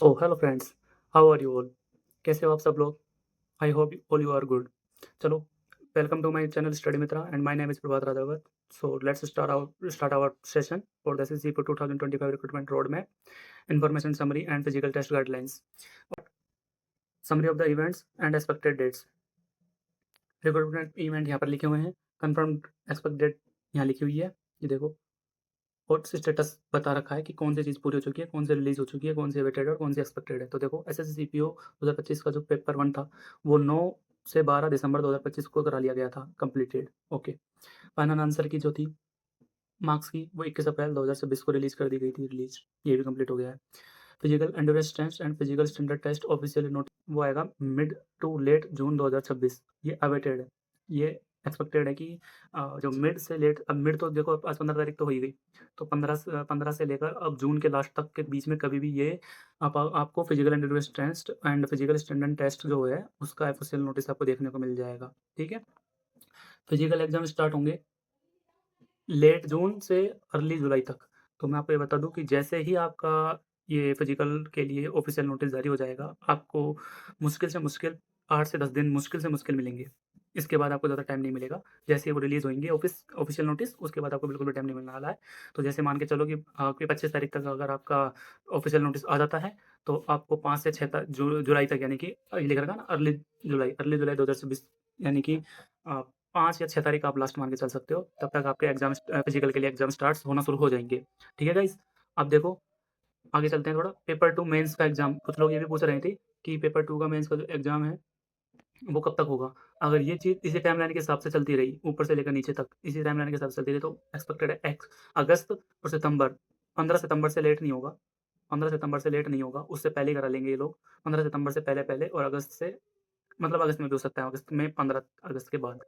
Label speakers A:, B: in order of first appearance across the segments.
A: तो hello friends, how are you all? कैसे हो आप सब लोग? I hope all you are good. चलो, welcome to my channel study Mitra and my name is Prabhat Rajawat. So let's start our session for the SSC for 2025 recruitment road map, information summary and physical test guidelines, summary of the events and expected dates. Recruitment event यहाँ पर लिखे हुए हैं, confirmed expect date यहाँ लिखी हुई है, ये देखो। और स्टेटस बता रखा है कि कौन सी चीज़ पूरी हो चुकी है, कौन सी रिलीज़ हो चुकी है, कौन सी अवेटेड है और कौन सी एक्सपेक्टेड है। तो देखो, एसएससी सीपीओ 2025 का जो पेपर 1 था, वो 9 से 12 दिसंबर 2025 को करा लिया गया था कंप्लीटेड। ओके। फाइनल आंसर की जो थी मार्क्स की, वो 21 अप्रैल 2026 को रिलीज़ कर दी गई थी रिलीज़, ये भी कंप्लीट हो गया है। Physical endurance test and physical standard test officially note वो आएगा मिड टू लेट जून 2026। ये अवेटेड है, ये एक्सपेक्टेड है कि जो मिड से लेट, अब मिड तो देखो आज 15 तारीख तो हो ही गई, तो 15 से लेकर अब जून के लास्ट तक के बीच में कभी भी ये आपको physical endurance test and physical standard test जो है उसका ऑफिशियल नोटिस आपको देखने को मिल जाएगा। ठीक है, फिजिकल एग्जाम स्टार्ट होंगे लेट जून से अर्ली जुलाई तक। तो मैं आपको ये बता दूँ कि जैसे ही आपका ये फिजिकल के लिए ऑफ़िशियल नोटिस जारी हो जाएगा, आपको मुश्किल से मुश्किल 8 से 10 दिन मुश्किल से मुश्किल मिलेंगे। इसके बाद आपको ज़्यादा टाइम नहीं मिलेगा। जैसे ही वो रिलीज़ होंगे ऑफ़िशियल नोटिस, उसके बाद आपको बिल्कुल भी टाइम नहीं मिलने वाला है। तो जैसे मान के चलो कि आपके 25 तारीख तक अगर आपका ऑफ़िशियल नोटिस आ जाता है, तो आपको 5 से 6 जुलाई तक, यानी कि ये लिखा रहेगा ना अर्ली जुलाई 2026, यानी कि अ, 5 या 6 तारीख आप लास्ट मान के चल सकते हो, तब तक आपके फिजिकल के लिए एग्ज़ाम स्टार्ट्स होना शुरू हो जाएँगे। ठीक है गाइज़? अब देखो, आगे चलते हैं थोड़ा। पेपर 2 मेंस का एग्ज़ाम, कुछ लोग ये भी पूछ रहे थे कि पेपर 2 का मेंस का जो एग्ज़ाम है, वो कब तक होगा? अगर ये चीज़ इसी टाइमलाइन के हिसाब से चलती रही, ऊपर से लेकर नीचे तक इसी टाइमलाइन के हिसाब से चलती रही, तो एक्सपेक्टेड है अगस्त और सितंबर। 15 सितंबर से लेट नहीं होगा, 15 सितंबर से लेट नहीं होगा, उससे पहले ही करा लेंगे ये लोग। 15 सितंबर से पहले-पहले और अगस्त से, मतलब अगस्त में भी हो सकता है, अगस्त में 15 अगस्त के बाद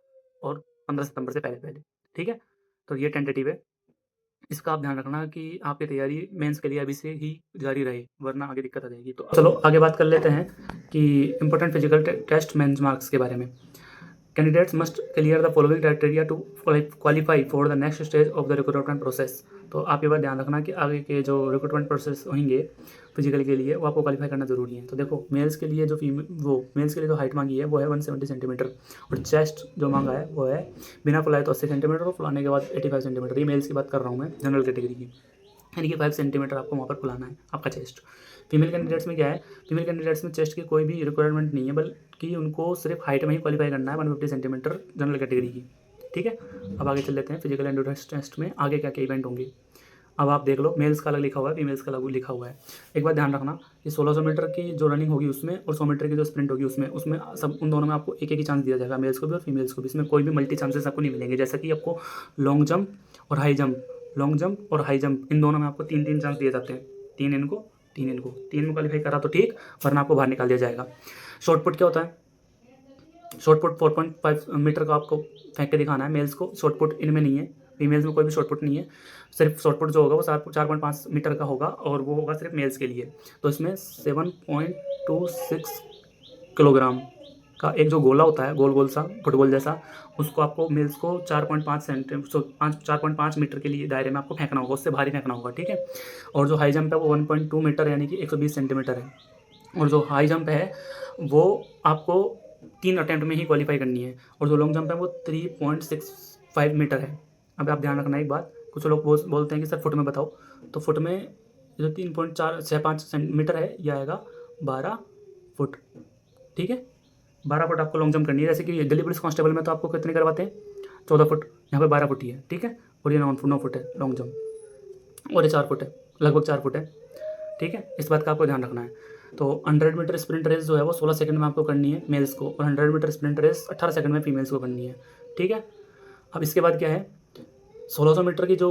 A: और 15 सितंबर से पहले-पहले। ठीक है? तो ये टेंटेटिव है। इसका आप ध्यान रखना कि आपकी तैयारी मेंस के लिए अभी से ही जारी रहे, वरना आगे दिक्कत आ जाएगी। तो चलो आगे बात कर लेते हैं कि important physical test mains marks के बारे में। Candidates must clear the following criteria to qualify for the next stage of the recruitment process. तो आप ये बात ध्यान रखना कि आगे के जो रिक्रूटमेंट प्रोसेस होंगे फिजिकल के लिए, वो आपको क्वालिफाई करना जरूरी है। तो देखो, मेल्स के लिए मेल्स के लिए जो हाइट मांगी है वो है 170 सेंटीमीटर, और चेस्ट जो मांगा है वो है बिना फुलाए तो 80 सेंटीमीटर और फुलाने के बाद 85 सेंटीमीटर। ये मेल्स की बात कर रहा हूँ मैं, जनरल कैटेगरी की, यानी कि 5 सेंटीमीटर आपको वहाँ पर फुलाना है आपका चेस्ट। फीमेल कैंडिडेट्स में क्या है, फीमेल कैंडिडेट्स में चेस्ट की कोई भी रिक्वायरमेंट नहीं है, बल्कि उनको सिर्फ हाइट में ही क्वालिफाई करना है, 150 सेंटीमीटर जनरल कैटेगरी की। ठीक है, अब आगे चल लेते हैं फिजिकल एंड्योरेंस टेस्ट में आगे क्या क्या इवेंट होंगे। अब आप देख लो, मेल्स का अलग लिखा हुआ है, फीमेल्स का अलग लिखा हुआ है। एक बात ध्यान रखना कि 1600 मीटर की जो रनिंग होगी उसमें और 100 मीटर की जो स्प्रिंट होगी उसमें उसमें सब उन दोनों में आपको एक एक ही चांस दिया जाएगा, मेल्स को भी और फीमेल्स को भी। इसमें कोई भी मल्टी चांसेस आपको नहीं मिलेंगे, जैसा कि आपको लॉन्ग जंप और हाई जंप, लॉन्ग जंप और हाई जंप इन दोनों में आपको 3-3 चांस दिए जाते हैं। 3 इनको, 3 इनको, 3 में क्वालिफाई करा तो ठीक, वरना आपको बाहर निकाल दिया जाएगा। शॉर्ट पुट क्या होता है? शॉर्ट पुट 4.5 मीटर का आपको फेंक के दिखाना है मेल्स को। शॉर्ट पुट इनमें नहीं है, फीमेल्स में कोई भी शॉर्ट पुट नहीं है। सिर्फ शॉर्ट पुट जो होगा वो 4.5 मीटर का होगा, और वो होगा सिर्फ मेल्स के लिए। तो इसमें 7.26 किलोग्राम का एक जो गोला होता है, गोल गोल सा फुटबॉल जैसा, उसको आपको मेल्स को 4.5 मीटर के लिए दायरे में आपको फेंकना होगा, उससे भारी फेंकना होगा। ठीक है, और जो हाई जंप है वो 1.2 मीटर यानी कि 120 सेंटीमीटर है, और जो हाई जंप है वो आपको 3 अटेम्प्ट में ही क्वालिफाई करनी है, और जो लॉन्ग जंप है वो 3.65 मीटर है। अब आप ध्यान रखना एक बात, कुछ लोग बोलते हैं कि सर फुट में बताओ, तो फुट में जो 3.465 मीटर है यह आएगा 12 फुट। ठीक है, 12 फुट आपको लॉन्ग जंप करनी है। जैसे कि दिल्ली पुलिस कांस्टेबल में तो आपको कितने करवाते हैं, 14 फुट, यहाँ पे 12 फुट ही है। ठीक है, और ये 9 फुट है लॉन्ग जंप, और ये 4 फुट है, लगभग 4 फुट है। ठीक है, इस बात का आपको ध्यान रखना है। तो 100 मीटर स्प्रिंट रेस जो है वो 16 सेकंड में आपको करनी है मेल्स को, और 100 मीटर स्प्रिंट रेस 18 सेकंड में फीमेल्स को करनी है। ठीक है, अब इसके बाद क्या है, 1600 मीटर की जो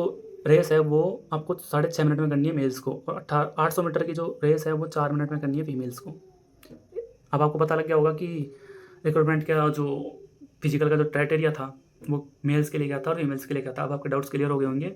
A: रेस है वो आपको 6.5 मिनट में करनी है मेल्स को, और 800 मीटर की जो रेस है वो 4 मिनट में करनी है फीमेल्स को। अब आपको पता लग गया होगा कि रिक्रूटमेंट का जो फिजिकल का जो क्राइटेरिया था वो मेल्स के लिए क्या था और फीमेल्स के लिए क्या था। अब आपके डाउट्स क्लियर हो गए होंगे।